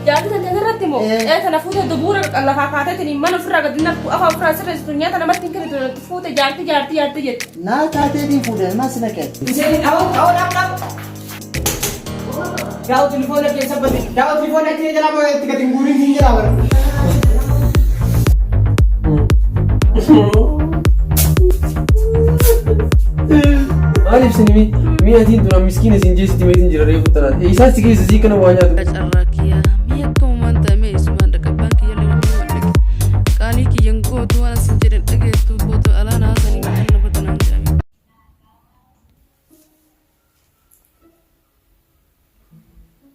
جاتي تنتظرت مو إيه تنفوت الدبور الله فاكاتني ما نفرق قدنا أفا فرا سر الدنيا أنا ما تنكر تفوت جارتي جت نا تاتي دي فودن ما سنكت زين أو لا جاو تليفونك يا سبتي جاو تليفونك يا جلابه تكتين غورين دي جلابه عارف سنمي مياتين دونا مسكينة سنجيس تيمتين جراري فترات إيسان سكيس زيكنا وانياتو أجرّاكيا ميكم من تامي اسمان ركبانك يلي وميوانك كانيكي ينقو توانا سنجرين أجيتو بوتو ألا ناساني محنا بدنان جامي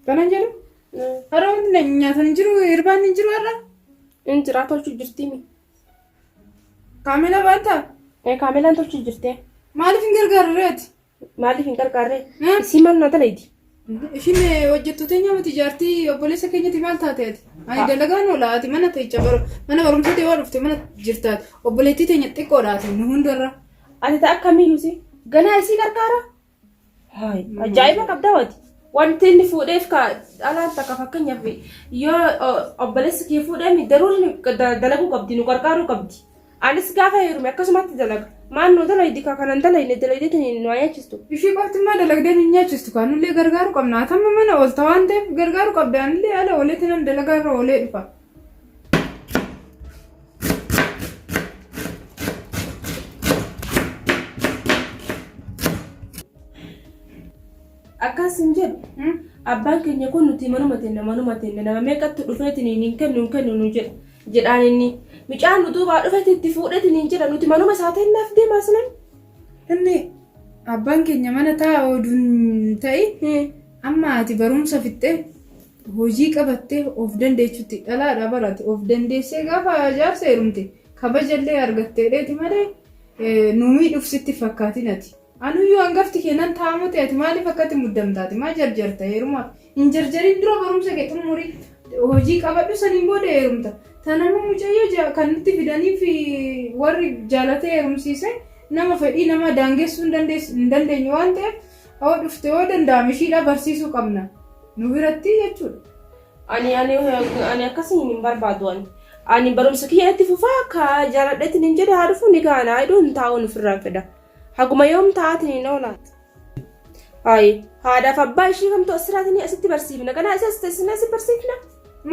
كان جلو أروح نيا تنجرو إربان نجرو أرا إنت راتو شو جرتيمي كاملة بانتا إيه كاملة أنتو شو جرتي مالي فينجر قررت مالي فينجر قررت سيمان نتلاقي إيشين وجدتو تانيا متجارتي وبوليس كينيا تمال تاتيت أنا دلقان ولا أتي منا تيجبر منا برمتي تيوارفت منا جرتات وبوليتي تانيا تكورات نهون درا أنت تأكمل وسي جنا إيشي كاركارا هاي أجايبك أبداوتي wanti inni fuudheef ka alaan takka fakkeenyaaf yoo obboleessi kee fuudhee mi daruuri dalaguu qabdi nu gargaaruu qabdi anis gaafa heerume akkasumatti dalaga maan nu dalaydi ka kanan dalayne dalaydeetanii nu ayaachistu ishii qoftimmaa dalagdeen hin nyaachistu kaanullee gargaaruu qabna atamma mana oolta waan ta'eef gargaaruu qabdi anillee ala ooleetti nan dalagaa irra oolee dhufa akkasin jedhu abbaan keenya kun nuti manuma tenne nama meeqatti dhufeetiniin hin kennu nu jedhaan inni micaan nuti waa dhufeeti itti fuudheetiniin jedha nuti manuma isaa tennaaf deemaa sinan inni abbaan keenya mana taa'aa oduun ta'i amma ati barumsa fixxee hojii qabattee of dandeechutti dhalaadha barate of dandeessee gaafa jaarsa heerumte kabajallee argatteedheeti malee nuumii dhufsitti fakkaatin ati anuyyuu hangafti kennan taa'amu ta'eeti maaliif akkatti muddamtaati maa jarjarta heerumaaf hin jarjarin dura barumsa kee xumurii hojii qabadhu saniin booda heerumta tanama mucayyoo kan nutti fidaniif warri jaalatee heerumsiise nama fedhii nama daangessuu hin dandeenye waan ta'eef hoo dhufte hoo danda'ame ishiidha barsiisuu qabna nu biratti jechuudha. Ani akkasii hin barbaadu ani barumsa kiyyatti fufaa akka jaaladheetiin hin jedhe haa dhufu ni gaana iddoon taa'uun ofirraan fedha. Haguma yoom taatini noolaat. Hayi haadhaaf abbaa ishii kamtu asirraatini asitti barsiifna ganaa isa asitteessina asi barsiifna.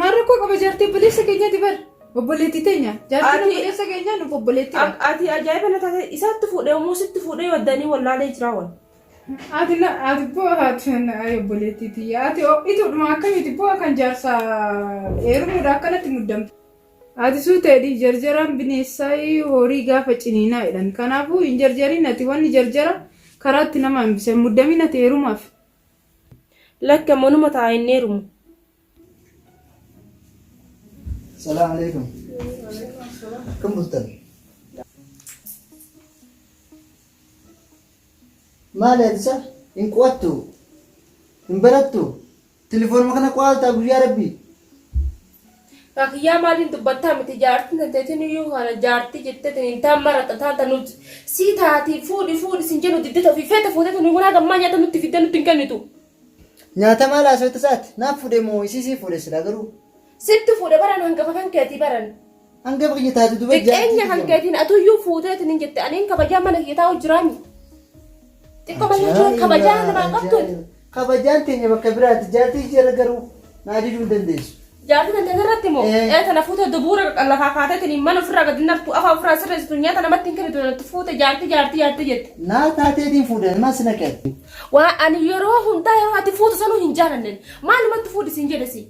Maarra koo qaba jaartii obboleessa keenyaati bar obboleettii teenya jaartiin obboleessa keenyaa nuuf obboleettii. Ati ajaa'iba na taate isaatti fuudhee uumuu sitti fuudhee waddanii wallaalee jira wal. Ati boo haati obboleettiiti ati ituudhuma akkamitti boo kan jaarsaa heerumuudha akkanatti muddamtu. Ati suuteedhi jarjaraan bineensaa horii gaafa ciniinaa jedhan kanaafuu hin jarjariin ati wanni jarjara karaatti nama hambise muddamina ta'e heerumaaf. Lakka manuma taa'aa hin heerumu. Salaam alaikum. Kam bultan? Maal edisa hin qo'attu hin barattu telefoonuma kana qo'altaa guyyaa rabbii. Kakiyyaa maaliin dubbattaa miti jaartiin tanteetiin iyyuu kana jaartii jetteetiin hin taan marata taata nuti sii taati fuudhi sin jedhu diddita ofii feeta fuuteetu nu gunaa gammaa nyaata nutti fidde nutti hin kennitu. Nyaata maal haasawatti isaati naaf fuudhee moo isii fuudhe sila garuu. Sitti fuudhe baran hangafa kan keetii baran. Hangafa kiyya taatu duba jaartii. Xiqqeenya kan keetiin atuyyuu fuuteetiin hin jette aniin kabajaa mana kiyya taa'u jiraami. Xiqqoo malee kabajaa namaa qabtu. Kabajaan teenya bakka biraatti jaartii jira garuu naa diduu hin dandeessu. Jaartii tanteesirratti moo tana fuute dubura lafaa kaateetiin mana ofirraa gadi naftu afaa ofirraa sirreessitu nyaata namatti hin kennitu fuute jaartii jette. Naa taateetiin fuudhan maa sina kennu. Waa ani yeroo hundaa yeroo ati fuutu sanuu hin jaalanne maalumatti fuudhisin jedhesi.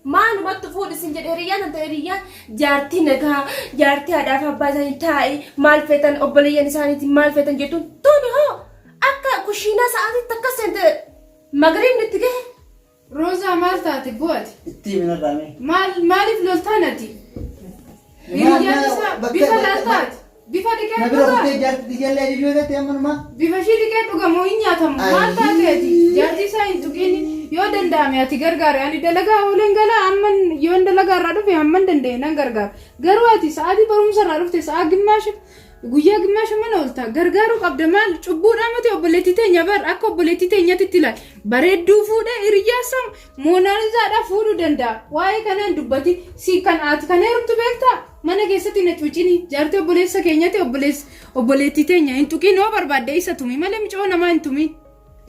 Maalumatti fuudhisin jedhe hiriyyaan anta hiriyyaan jaartii nagaa jaartii haadhaaf abbaa isaanii taa'e maal feetan obboleeyyan isaaniitiin maal feetan jettuun tuni hoo akka kushiinaa sa'aatiitti akkas seente magariibni itti gahe. Roza maal taate bu'aati? Itti minarraame. Maaliif loltaan ati? Bifa laaltaati. Bifa dhiqee dhugaa. Nabira kuttee jaartii jallee dhibee gatii ammanumaa. Bifa ishii dhiqee dhugamoo hin nyaatamu. Maal taateeti? Jaartii isaa hin tuqiin yoo danda'ame ati gargaare ani dalagaa ooleen galaa amman yoo dalagaa irraa dhufe hamman danda'e nan gargaara. Garuu ati sa'aatii barumsa irraa dhufte sa'aa gimmaashi guyyaa gimmaasha mana oolta gargaaruu qabda maal cubbuudhaan mati obboleettii teenya bar akka obboleettii teenyatti itti ilaal bareedduu fuudhee hiriyyaasam moonaalizaadhaa fuudhuu danda'a waa'ee kanaan dubbati si kan ati kan heerumtu beektaa mana keessatti na cuucini jaartii obboleessa keenyatti obboleettii teenya hin tuqin yoo barbaadde isa tumi malee micoo namaa hin tumi.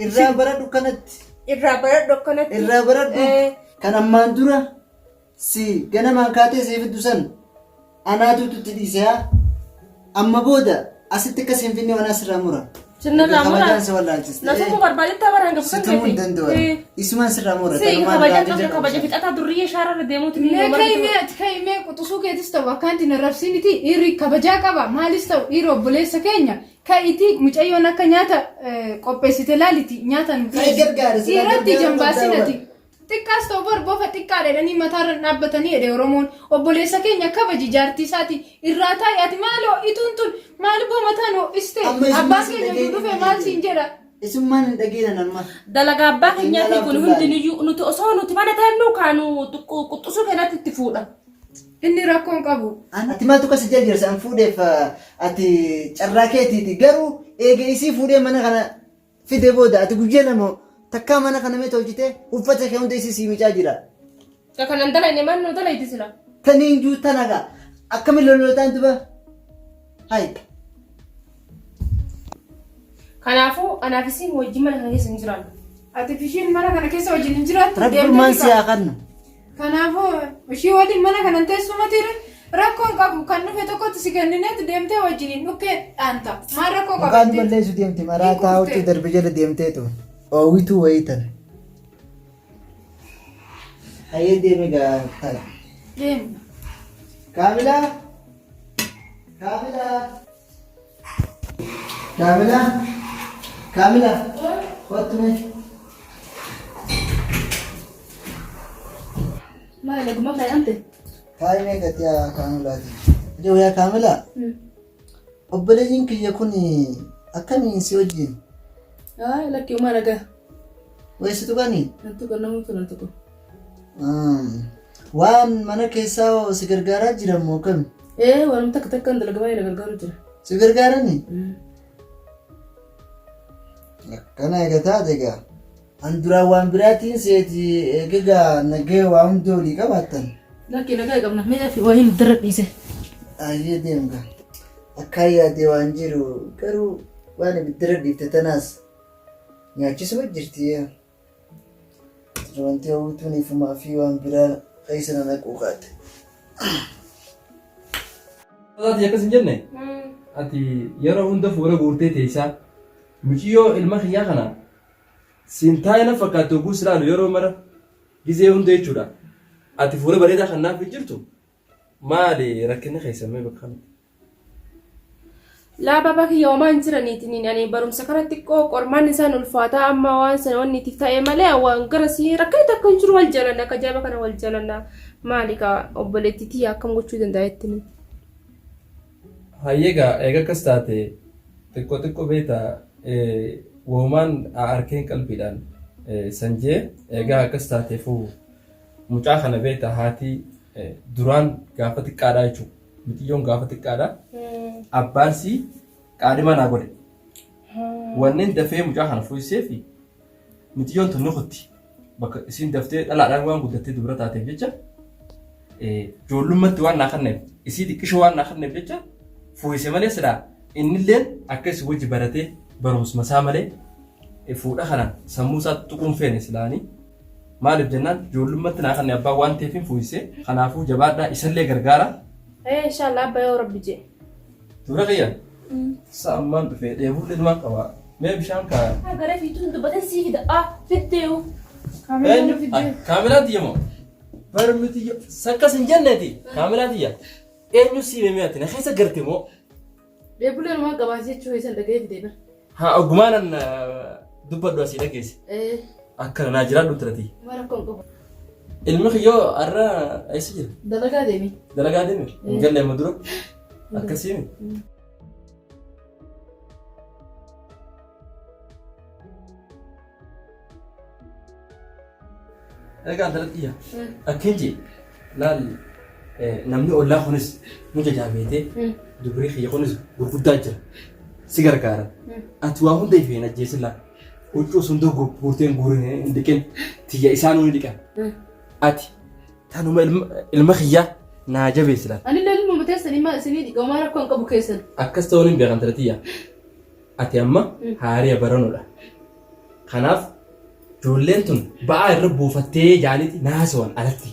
Irraa baradhu kanatti. Irraa baradhu akkanatti. Irraa baradhu kan ammaan dura si ganamaan kaatee seefiddu san anaatutu itti dhiisee amma booda asitti akka siin finne waan asirraa mura. Sirnarraa mura. Kabajaan si wallaalchiste. Nasuma barbaadetti abaraan gafu kan Situmuu hin danda'u. Isumaan sirraa mura. Si kabaja fixataa durriyyee shaararra deemuuti ni kaimee quxusuu keetis ta'u akkaanti na rabsiiniti dhiirri kabajaa qaba maalis ta'u dhiira obboleessa keenya ka'iti mucayyoon akka nyaata qopheessite laaliti nyaata dhiiratti jambaasinati xiqqaas ta'u barboofa xiqqaadha jedhanii mataarra dhaabbatanii jedhe Oromoon obboleessa keenya kabaji jaartii isaati irraa taa'e ati maaloo ituun tun maal boo mataan ho'iste abbaan keenya dhufe maal siin jedha. Isummaan hin dhageeran amma. Dalagaa abbaa keenyaati kun hundiniyyuu nuti osoo nuti mana taa'annu kaanu quxxusuu keenyatti itti fuudha. Inni rakkoon qabu. Ati maaltu kasi jajjarsa an fuudheef ati carraa keetiiti garuu eega isii fuudhee mana kana fide booda ati guyyee namoo takkaa mana kana mee tolchite uffata kee hunda isii miicaa jira. Kanan dalayne mannoo dalayti sila. Taniin juu tanaga akkamiin lolootaan duba. Hai. Kanaafuu anaaf isiin wajjin mana kana keessa hin jiraannu. Ati fishiin mana kana keessa wajjin hin jiraattu. Rabbumaan si haa kannu. Kanaafuu ishii waliin mana kana teessumatiire rakkoon qabu kan dhufe tokkotti si kennineetti deemtee wajjin dhukkee dhaanta. Maal rakkoo qabu? Mukaan balleessu deemte maraa taa'utti darbe jala deemteetu. Oowwituu wayii tana. Hayyee deeme gaa. Deemna. Kaamilaa. Kaamilaa. Kaamilaa. Kaamilaa. Kottu mee. Maal eeguma fayyamte? Faayimee gati yaa Kaamilaati. Ijoo yaa Kaamilaa. Obboleeyyiin kiyya kun akkamiin si wajjin? Lakkii uumaa nagaa. Weessitu qanii? Nantu kan namoota turan tokko. Waan mana keessaa si gargaaraa jiran moo kami? Waan takka takkaan dalagamaa ila gargaaru jira. Si gargaaranii? Akkana eega taate egaa. An duraan waan biraatiin seeti eegaa nagee waa hundi olii qabaattan. Lakkii nagaa qabna mee fi waa hin dara dhiise. Ayyee deemga. Akka yaadee waan jiru garuu waan ibiddira dhiifte tanaas nyaachisuma jirti. Wanti hawwituun ifumaa fi waan biraa keessa na naquu qaate. Ati akkas hin jenne ati yeroo hunda fuula guurtee teessaa muciyyoo ilma kiyyaa kana siin taa'ina fakkaattu guus ilaalu yeroo mara gizee hunda jechuudha. Ati fuula bareedaa kan naaf jirtu maali rakkina keessamee bakka kanatti? Laa baba kiyya homaa hin jiraniitiin ani barumsa kanatti qormaan isaan ulfaataa amma waan sana wanni itti ta'e malee waan garasii rakkina takka hin jiru wal jalanna akka jaba kana wal jalanna maali ka obboleettii tiyya akkam gochuu danda'a jettini. Hayyeegaa eega akkas taate xiqqoo beektaa uumaan harkeen qalbiidhaan sanjee egaa akkas taateefuu mucaa kana beektaa haati duraan gaafa xiqqaadhaa jechuudha. Mitiyyoon gaafa xiqqaadhaa. Abbaansi qaadhima naa godhe. Wanneen dafee mucaa kana fuusisee fi mitiyyoon tun nukutti bakka isiin daftee dhalaadhaan waan guddattee dubara taateef jecha ijoollummaatti waan naa kanneef isii xiqqishoo waan naa kanneef jecha fuusise malee silaa innilleen akkas wajji baratee barumsuma isaa malee fuudha kana sammuu isaa tuquun feene silaanii maaliif jennaan ijoollummaatti naa kanne abbaan waan ta'eef hin fuusise kanaafuu jabaadhaa isallee gargaara. Inshallah abba yoo rabbi jee. Dura kiyya. Sa'ammaan dhufee dheebullee dhumaan qaba. Mee bishaan kaa. Gara fiituun dubbatan sii fida. Fiddeewu. Kaamilaa tiyya moo? Barmi tiyya. Sakkas hin jenneeti. Kaamilaa tiyya. Eenyu sii beemee ati na keessa garte moo? Dheebullee dhumaan qabaa jechuu isaan dhaga'ee fidee bara. Haa ogumaanan dubbadhu asii dhageesse. Akkana naa jiraadhu turati. Mara kon qabu. Ilmi kiyyoo har'a eessa jira? Dalagaa deemi. Dalagaa deemi? Hin galle amma dura? Akkasiimi? Egaa daladhiya. Akkin jee laal namni ollaa kunis nu jajaabeetee dubrii kiyya kunis gurguddaa jira si gargaara ati waa hunda ifeen ajjeesilla huccuu sun doggo guurteen guurin hin dhiqin tiyya isaan ni dhiqan ati tanuma ilma kiyyaa naa jabeessilan Ani ilma mateessanii maa isinii dhiqamaa rakkoo hin qabu keessan. akkas ta'uun hin beekan taratiyya ati amma haariya baranudha kanaaf ijoolleen tun ba'aa irra buufattee jaaniiti naasawan alatti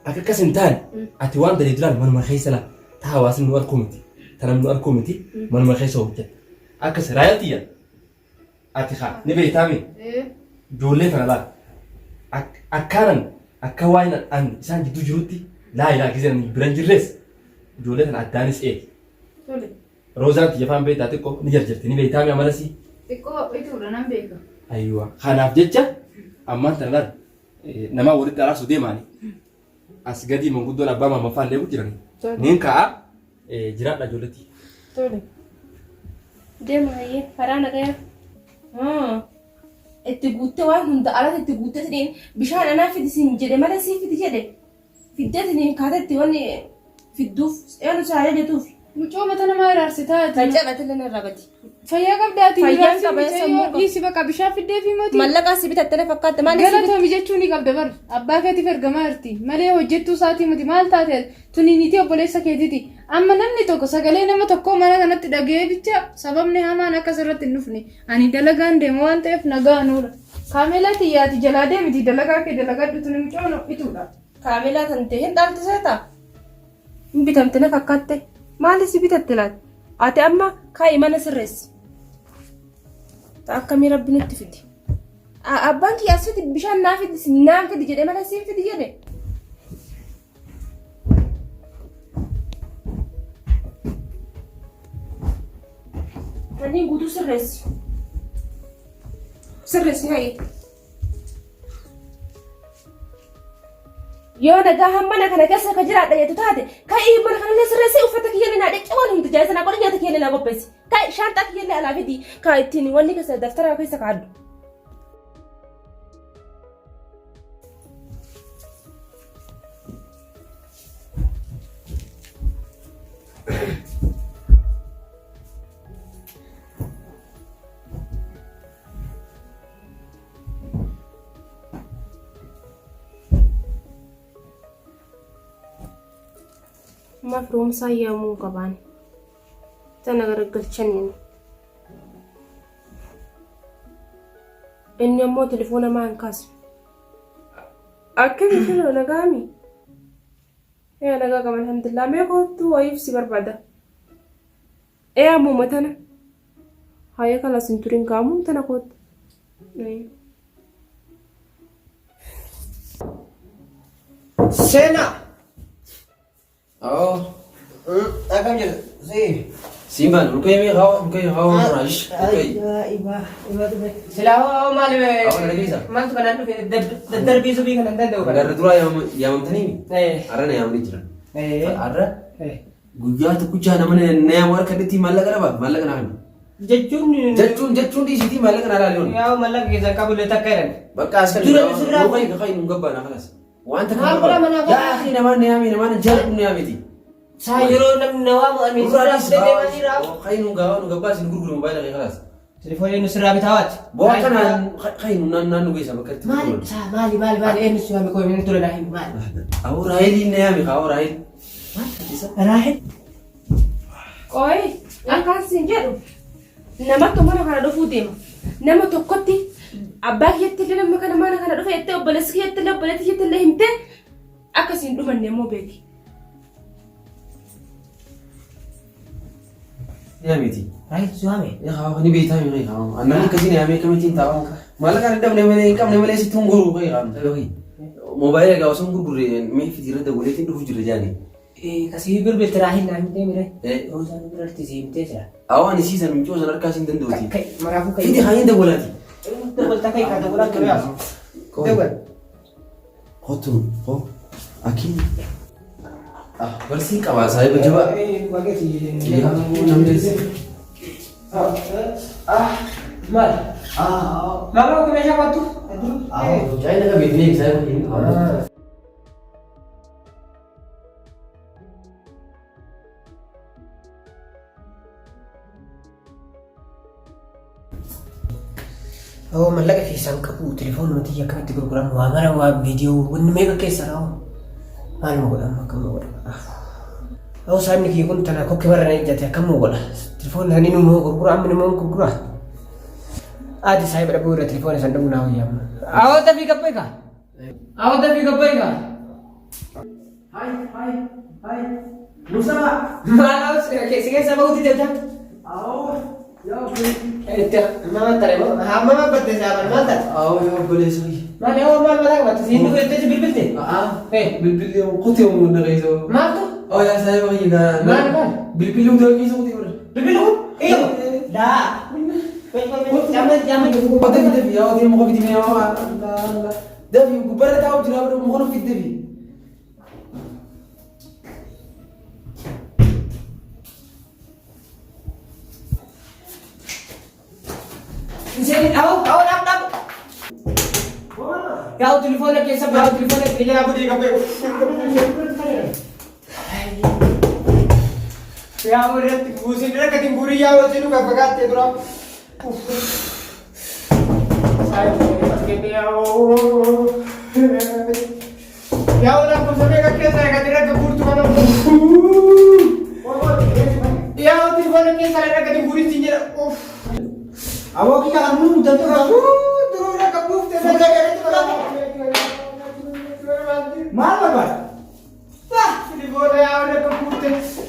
akka akkas hin taane ati waan dalii duraan manuma keessa laa ta hawaasni nu arkuu miti ta namni nu arkuu miti manuma keessa hojjeta akkas raayatiyya ati haa ni beektaami ijoollee kana laa akkaanan akka waa'in an isaan jidduu jirutti laa ilaa gizan biran jirres ijoollee kana addaanis eegi roozaan tiyyafaan beektaa xiqqoo ni jarjarti ni beektaami amalasii Xiqqoo ituudha nan beeka. Aywa. Kanaaf jecha ammaan tana laal nama walitti araarsu deemaani. As gadi manguddoon abbaa mammaffaan deemu jirani. Niin ka'a jiraadha ijoolletti. Tole. Deema hayyee karaa nagaya. Itti guuttee waan hunda alatti itti guuttee sideen bishaan anaa fidisiin jedhe malee sii fidi jedhe. Fiddee sideen kaatetti wanni fidduuf yaadu isaa jetuuf. Mucoo mata namaa iraarsitaa ati. Kan cabate illee irraa badi. Fayyaa qabdaati. Fayyaan qaba sammuu qaba. Dhiisi bakka bishaan fiddee fi mootii. Mallaqaa si bitattee fakkaate maal Galatoomi jechuun ni qabda bar. Abbaa keetiif ergamaa jirti. Malee hojjettuu isaatii miti maal taate tuniinitii obboleessa keetiiti. Amma namni tokko sagalee nama tokkoo mana kanatti dhaga'ee bicha sababni hamaan akkas irratti hin dhufne. Ani dalagaan deema waan ta'eef nagaa nuudha. Kaameelaa xiyyaati jalaa deemiti dalagaa kee dalagadhu tuni mucoo ituudha. Kaameelaa kan ta'e hin dhaaltisee ta'a. Hin bitamte na fakkaatte. Maali si bitatte laata? Ati amma kaa'i mana sirreessi. Akkamii rabbi nutti fidi. Abbaan kiyya as fidi bishaan naa fidi jedhee mana siin fidi jedhe. Kanneen guutuu sirreessi. Sirreessi haa'e. Yoo nagaa hammana kana keessa ka jiraadha jettu taate ka'ii mana kanallee sirreessee uffata kiyyallee naa dhiqee waan hundi jaayisa naa godhe nyaata kiyyallee naa qopheessi. Ka'ii shaantaa kiyyallee alaa fidi kaa ittiin wanni keessa daftara keessa kaaddu. Mafruumsaa yaamuu qabaan tana garagalchaniin inni ammoo telefoona maan kaasu akkami filo nagaami nagaa qaban alhamdulillah mee kootu wayiif si barbaada ammuma tana hayya kala sin turin kaamu tana kootu Sena. Oh, Akam jira. Simban, rukai rash. Silaho maal be. Awal lagi bisa. Maal tu kan anu darbi subi kan anda do kan. Dar dura yang tani. Arra ne amri jira. Arra. Guyyaa tokkicha namni naya war kaditi mallaqa dhaba mallaqa naan. Jechuun di siti mallaqa naan laaliyoon. Yaa mallaqa keessa qabule takkaran. Bakka as kan rukai nu gabba na khalas. Wanta kan ya akhi naman nayami naman jalbu nayamiti. Sayuro nam nawamu amin surah de mani raw. Khay nu gabba sin gurguru mobile kay khalas. Telefoon nu surah bitawat. Bawa kana khay nu nan gisa bakka. Mali en suami ko min tulen ahin mal. Aw rahili nayami ka aw rahil. Rahil. Oi, akkaan siin jedhu nama mana kana dhufuu deema. Nama tokkotti abbaa kiyyatti illee nama kana mana kana dhufe jettee obboleessi kiyyatti illee obboleetti kiyyatti illee himtee akkasiin dhumanne immoo beeki. Nayamiti. Rahil suami. Ya kau ni beta ni kau. Anak ni kesini kami kami cinta kau. Malah kan ada ni mana si tunggu kau kau. Mobile kau sungguh guru ni fikir ada boleh tindu hujur jani. Kasih bir terakhir nanti mire. Urusan berarti simte sah. Awan isi sana muncul sana kasih tentu ti. Maraku kai. Ini hanya dah boleh ti. Double takai kata bola tu ya. Double. Hotu, ho. Akin. Bersih kawan saya mencoba. Bagai si. Ya, namanya si. Mal. Mama ko mesha waktu. Saya nak beli saya begini. Oo mallaqa keessaan qabu telefoonumatti akkamitti gurguramu waa mara waa viidiyoo wanni meeqa keessa raawwa maaluma godhama akkamuma godhama oo saamni kiyya kun tana kokkee barra na ijjate akkamuma godha telefoon isaanii numoo gurgura amma numoo gurgura ati saayiba dhabuu irra telefoon isaan dhabuu naa wayyaama awoo dafii gabbeeka awoo dafii gabbeeka hai Mustafa maalaw si keessa bahuuti jajja awoo Ete, mama tare mama batte sabar mata. Oh, yo boleh sih. Mana oh mal malah mata sini tu ete bil bil Bil yang kuti yang mana itu? Mak tu? Oh ya saya bagi dah. Mana? Bil udah ni semua tiba. Bil Iyo. Dah. Jangan Pada kita dia, dia mau kita dia. Allah. Dah vi gubar tahu tidak ada mau kita vi. Sini, awak nak. Kau telefonnya kisah, kau telefonnya kerja aku di kafe. Ya, udah gusin dia ketimburi ya, waktu itu kau pakai terus. Saya pakai dia. Ya udah aku sampai kerja saya katanya keburu tu mana. Ya, telefonnya kisah dia ketimburi sini. Awak kita kan mun tentu kan. Terus nak kabur terus ada itu kalau. Mana Pak? Wah, ini boleh ada kabur terus.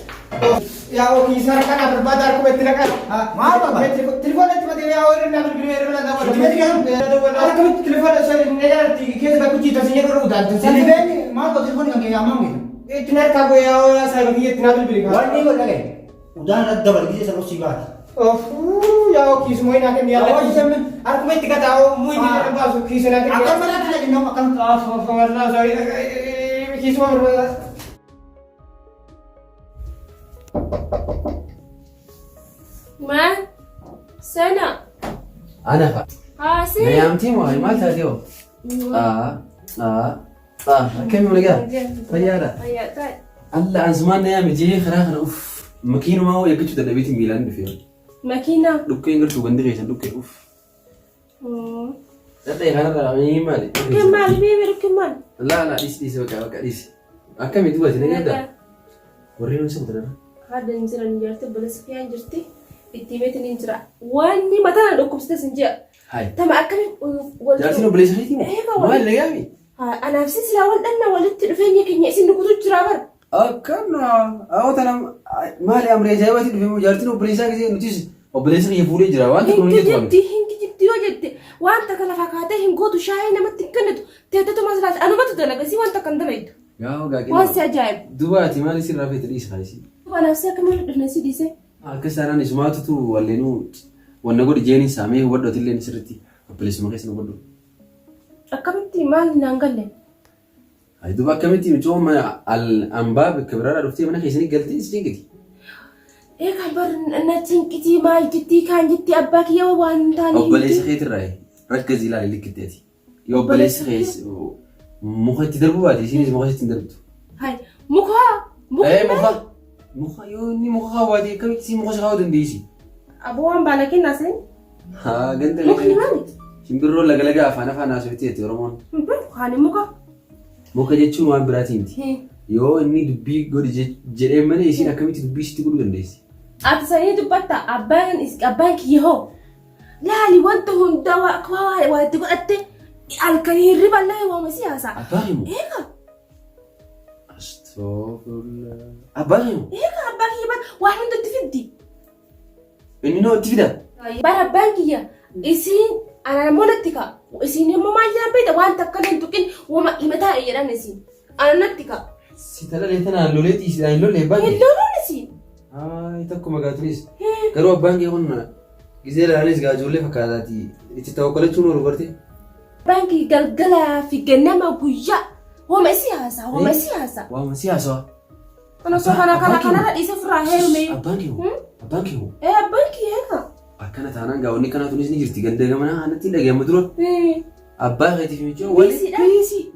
Ya, oke, sekarang kan berbadar aku betul kan. Mana Pak? Telepon tiba-tiba orang nak beri mana tahu. Tiba-tiba kan? Aku telepon saya nanya kita aku cerita sini dulu udah. Sini beni, mana kau telepon kan kayak amam gitu. Itu nak kau ya saya bagi itu nak beri. Warni kau lagi. Udah ada double gitu sama sibat. Oh, ya oke semua ini akan dia. Aku mau tiga tahu, mau ini apa masuk kisah nanti. Akan mana ada lagi nom akan. Karena saya kisah berbeda. Ma, sana. Anak Pak. Sih. Ayam timu, ayam mata dia. كم ملقاه طيارة Ayat tak. الله عن زمان نعم يجي خلاص اوف مكينه ما هو يقتش ده بيت ميلان فيه Makina. دوكين قلت بندقي عشان دوكين اوف Oh. لا يا غانا مالي مالي Kemal, bibi kemal. لا ديس بقى ديس أكمل يدوها تنين ده ورينا نسوي ده Ada yang jalan jarti belas sekian jarti. Itimit ini cerah. Wani mata nak dokup sudah senja. هاي Tama akan wal. جالسين بليس خيتي ما اللي جامي أنا في سلسلة أول أنا ولدت فيني كني أسين نقطة جرابر. أكمل أو تنا مالي أمري جايباتي في مجارتين وبليسا كذي نتيجة وبليسا يفولي جراوات كوني يتوان هنك جبتي وجدت وأنت كلا فكاته هنقول شاي نما تكنت تهتت مسرات أنا ما تدنا بس وأنت كندميت. يا هو قاعد واسع جايب. دوباتي مالي سير رافيت ليش خايسي وأنا نفسي كمان نسي ديسه. كسر أنا نسمعته تو ولينو ونقول جيني سامي هو بدو تلين سرتي بليس ما كيس نقول أكملتي مال نانجلة. هاي دوبا كمتي بتوم الأنباب كبرارة رفتي منها خيسني قلتي إيش إيه كبر نتين كتي مال جدي كان جدي أباك يا وان تاني. أو بليس خيت الرأي ركزي لا اللي كتاتي يو بليس خيس مخي تدربوا بعدي شيء مخي تدربتو هاي مخا. إيه مخا يوني مخا وادي كم كتير مخا شغاود نديشي أبوان بالكين ناسين. ها قلت مخني مالك. شنبرو لقى فانا سويتي رمون خاني مخا. مخا جتشون وان براتينتي يو إني دبي قولي جري مني يصير أكمل دبي شتى تقول قنديسي أتصير دبته أبان كيهو. لا لي وانتهم دواء كوا وتقول أنت الكريم ربا الله ومسياسة. أباهم إيه أستغفر الله أباهم إيه أباك يبان واحد من تفيدي. إني نو تفيدا bara bankiya isin ana monatika isin mo ma ya beta wan takkan tukin wama imata iran isin ana natika ستلا ليتنا لوليتي سيدان لولي بانكي hello isin يتكو مقاتريس كرو بانكي قلنا جزيلا عليس قاجولي فكاداتي يتتوكلت شنو ربرتي banki galgala fi ganama guya wama siyasa وما سياسة ana so kana dise fura helu me أبانكي هو banki heka أكنا تانا قاوني كنا تونس نجرتي قندقة منا أنا تيلا جام مدرو أبا غيتي في مجوا ولي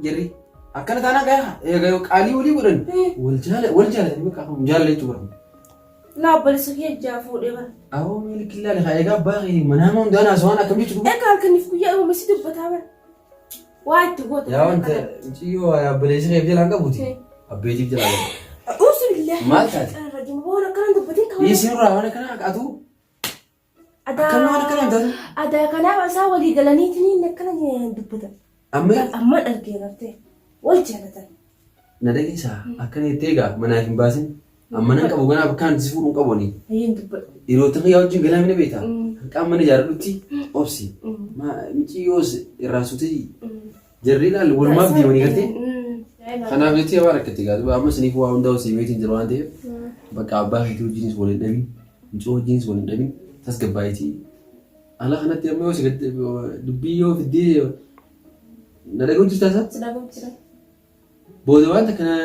جري أكنا تانا قاها يا قالوا علي ولي ولن والجال يعني بقى مجال لي تبرم Laa obboleessa kiyya ijaa fuudhee bara. Awoo miili killaale haa egaa baay'ee manaa maa hundaan haasawaan akkam jechuudha. Egaa halkaniif guyyaa uumama si dubbataa bara. Waa itti goota. Yaa wanta ciyyoo abboleessi reef jalaan qabuuti. Abbeetiif jalaan qabu. Uumsi billee. Maal taate? Rajuma waan akkanaan dubbatiin qabu. Dhiyeessiin irraa waan akkanaa qaatu. Akkam waan akkanaa hin taatu. Adaa kanaaf isaa walii galaniitiin akkana dubbatan. Amma argee gartee wal jaalatan. Na dhageessaa akkana jettee egaa manaa hin baasin. Amma nan qabu ganaaf akkaan si fuudhuun qabuni. Ayyeen dubbadhu. Yeroo ta'e yaa wajjin galaamina beektaa. Hanqaan mana jaaladhutti obsi. Miciyyoos irraa suutii jarri ilaalu walumaaf deemanii gartee. Kanaaf jettee waan akkatti gaatu amma siniif waa hundaa osoo himeetiin jiru waan ta'eef bakka abbaa keetii wajjinis waliin dhabin mucoo wajjinis waliin dhabin tasgabbaayitii. Ala kanatti amma yoo si dubbii yoo fiddee na dhagahu jirtaa isaa? Sinaa jira. Booda wanta kana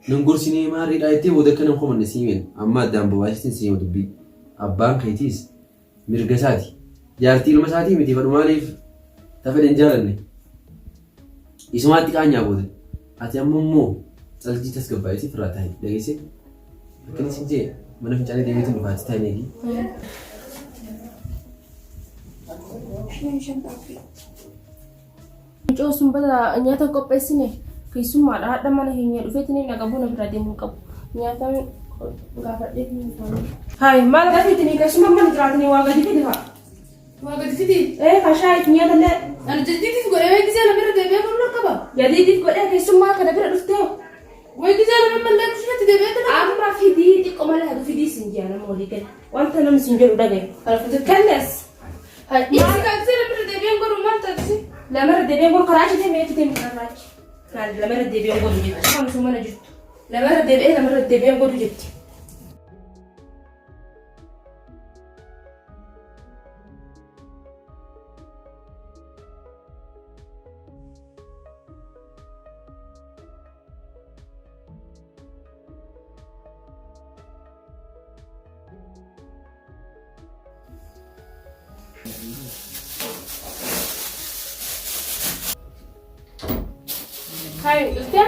nan gorsinee maariidhaa jettee booda akka nan komanne siimeen amma addaan bobaasitiin siima dubbii. Abbaan keetiis mirga isaati. Jaartii ilma isaatii miti fadhu maaliif tafedhan hin jaalanne. Isumaatti qaanyaa booda. Ati amma immoo caljii tasgabbaayitii firraa taa'e dhageessee. Akkanis hin jee mana fincaanii deemeetiin dhufaatti taa'e eegi. Mucoo sun bada nyaata qopheessine keessummaadha haadha mana keenya dhufeetiin naqabuu na bira deemuu qabu. Nyaata gaafadhee fi Hai, maal gaafiitini keessummaa mana jiraatanii waa gadi fidi faa. Waa gadi fidi? Kashaayit nyaata illee. Ani jaddiitiif godhee gisee na bira deebi'ee kun qaba. Jadiitiif godhee keessummaa kana bira dhuftee. Way gisee na mallee kushatti deebi'ee kana. Amma fidii xiqqoo malee haga fidii sin jaa nama walii gala. Wanta namni sin jedhu dhagaye. Kallees. Maal gisee na bira deebi'ee godhu maal taatisi? Lamara deebi'ee godhu karaa ishee meetu deemu karraachi. Lamara deebi'ee godhu jetti. Kan sun mana jirtu. Lamara deebi'ee godhu jetti. Hai, Ustia?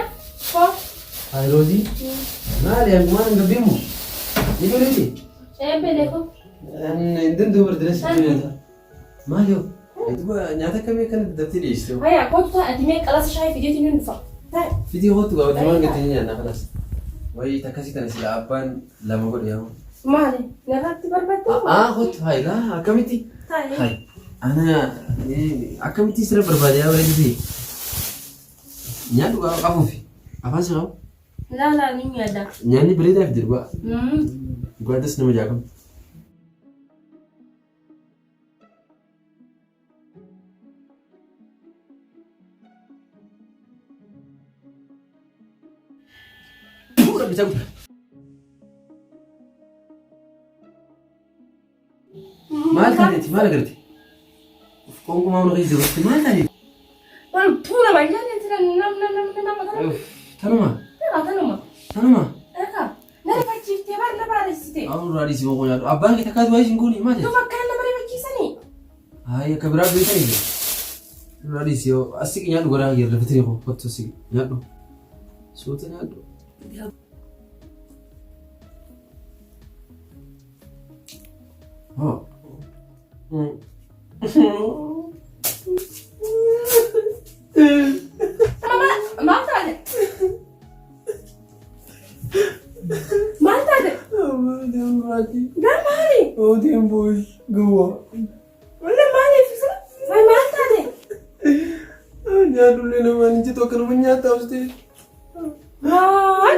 Kok? Hai Rozi. Maali waan hin gabbiimu. Ni godheeti. Belee ko. Indin duubar direes nyaata. Maali yoo? Nyaata kamii kan dabtee dhiyeessite? Haya, kootu ta'a adimee qalasa shaayii fideetiin ni dhufa. Taa'e. Fitii hootu gaafate waan gattanii nyaanna kanas. Wayii takkasii tana sila abbaan lama godhe yaa. Maali? Nyaataatti barbaadde? Hootu hayi laa akkamitti? Taa'e. Hayi. Ana akkamitti sira barbaade yaa bareeddi? Nyaanni qabuufi afaan si qabu? Laa ni nyaadda. Nyaanni bareedaaf dirba. Gaadas nama jaaqamu. Pura bisa. Maal taateti maal agarti? Konkumaa mana keessa jirti maal taateti? Wal pura banjaan intira nama Tanuma. Tanuma. Tanuma. Eka. Nari fachiiftee baala baaresite. Raadisi boqoo nyaatu. Abbaan kee takkaatu waayee siin goone maali? Tuma akkana nama rifachiisanii. Hayi akka biraa beekanii. Raadisi yoo asii nyaadhu garaa yeroo fitiri kottu asii nyaadhu. Soota nyaadhu. Oh. Maal taate? Maal taate? Gaa maali? Odeem boos gawa. Walla maaliif isa? Maal taate? Nyaadullee namaan inji tokko nama nyaata hojjete.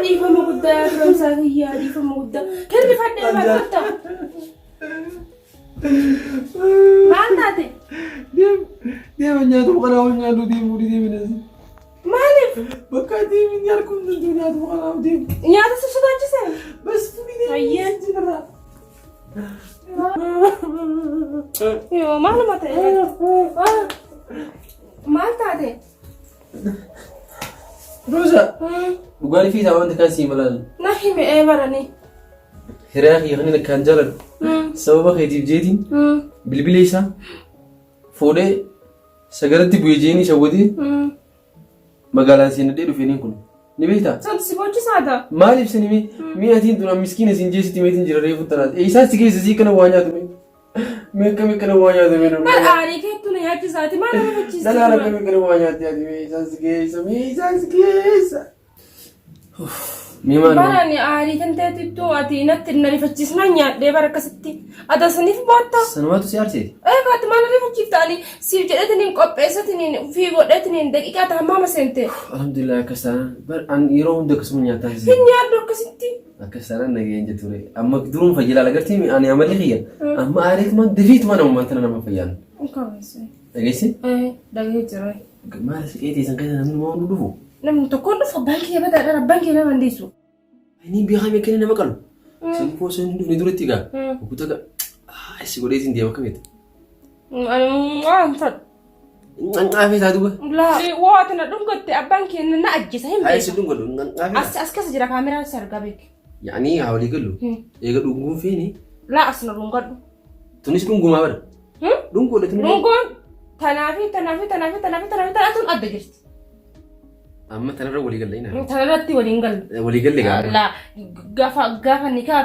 Dhiifama guddaa yaa firoomsaa kiyyaa dhiifama guddaa. Hirri fadhee maal goota? Maal taate? Deema nyaatuma kanaa ol nyaadhu deemuu deeminasi. Maaliif? Bakka deemin nyaarkuun danduu nyaatuma kanaa ol deemu. Nyaata si sodaachise? Bas fuudhii deemu. Ayyee. Jirra. Yoo maaluma ta'e? Maal taate? Rosa. Dhugaatii fi taawwan takkaan sii malaan. Na himee baranii. Hiriyaa kiyya kan akkaan jaaladhu. Sababa keetiif jeetiin bilbila isaa fuudhee sagaratti bu'ee jeenii shawwatee magaalaan seenadhee dhufeenii kun Ni beektaa? San si boochisaata. Maaliif sin himi? Mi'atiin tun miskiina sin jeesitti meetiin jira reefu tanaati. Isaan si keessa sii kana waa nyaatu mee? Mee akkami kana waa nyaatu mee? Mal aarii keettu na nyaachisaati maal nama fachiisa. Dalaan akkami kana waa nyaatu yaati mee? Isaan si keessa mee? Isaan si keessa. Mee maal? Barani aarii kan ta'ettu ati natti na rifachiisna nyaadhee bara akkasitti. Ata saniif bootta. Sanumaatu si aarseeti? Kaati maal rifachiiftani siif jedhetiniin qopheessatiniin fi godhetiniin daqiiqaa taamama seente. Alhamdulillah akkas taanaan. Bar an yeroo hunda akkasuma nyaataa si. Hin nyaaddu akkasitti. Akkas taanaan nageen jetture. Amma duruun fayyilaa agartii ani amalii kiyya. Amma aariituma diriituma nama tana nama fayyaan. Kaawwese. Dhageessi? Dhagahee jira. Maal si qeetee san keessa namni moo dhufu? Namni tokko dhufa baankii badaadhaan abbaan kee nama handeessu. Ini bihamee kenni nama qalu. Sin koo sin dhufne duratti gaa. Okuta gaa. Si godhee sin deema kameeta. Waan fadhu. Nqaafee taatu gaa. Laa waati na dhungatte abbaan kee na ajjisa hin Ayi si beeku. dhungadhu nqaafee. As keessa jira kaameraan si argaa beeku. Yaani haa walii gallu. Eega dhunguun feeni. Laa as na dhungadhu. Tunis dhungumaa bara. Dhungoodha tunis. Dhungoon tanaafi tanaatuun adda jirti. Amma tanarra walii galla ina. Tanarratti waliin galu. Walii galle gaa. Laa gaafa nikaa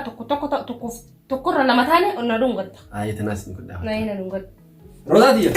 tokkorra lama taane onna dhungatta. Ayi tanaas ni godhaa. Na ina dhungatta. Rodaatiya.